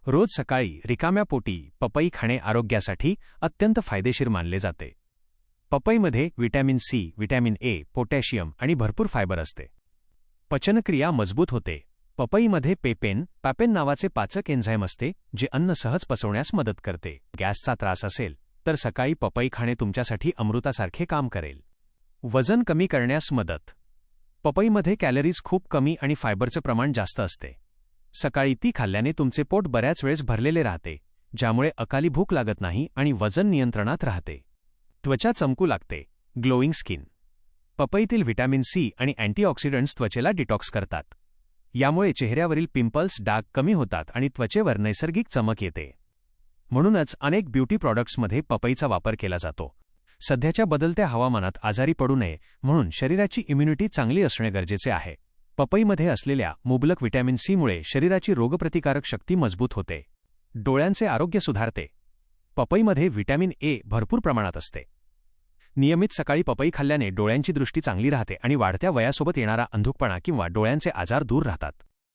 रोज सकाळी रिकाम्या पोटी पपई खाणे आरोग्यासाठी अत्यंत फायदेशीर मानले जाते. पपईमध्ये vitamin C, vitamin A, potassium आणि भरपूर फायबर असते. पचनक्रिया मजबूत होते. पपईमध्ये पॅपेन नावाचे पाचक एन्झाईम असते जे अन्न सहज पचवण्यास मदत करते. गॅसचा त्रास असेल तर सकाळी पपई खाणे तुमच्यासाठी अमृतासारखे काम करेल. वजन कमी करण्यास मदत. पपईमध्ये कॅलरीज खूप कमी आणि फायबरचं प्रमाण जास्त असते. सकाळी ती खाल्ल्याने तुमचे पोट बऱ्याच वेळेस भरलेले राहते, ज्यामुळे अकाली भूक लागत नाही आणि वजन नियंत्रणात राहते. त्वचा चमकू लागते. Glowing skin. पपईतील व्हिटॅमिन सी आणि अँटीऑक्सिडंट्स त्वचेला डिटॉक्स करतात. यामुळे चेहऱ्यावरील पिंपल्स, डाग कमी होतात आणि त्वचेवर नैसर्गिक चमक येते. म्हणूनच अनेक ब्युटी प्रॉडक्ट्समध्ये पपईचा वापर केला जातो. सध्याच्या बदलत्या हवामानात आजारी पडू नये म्हणून शरीराची इम्युनिटी चांगली असणे गरजेचे आहे. पपईमध्ये असलेल्या मुबलक व्हिटॅमिन सीमुळे शरीराची रोगप्रतिकारक शक्ती मजबूत होते. डोळ्यांचे आरोग्य सुधारते. पपईमध्ये व्हिटॅमिन ए भरपूर प्रमाणात असते. नियमित सकाळी पपई खाल्ल्याने डोळ्यांची दृष्टी चांगली राहते आणि वाढत्या वयासोबत येणारा अंधुकपणा किंवा डोळ्यांचे आजार दूर राहतात.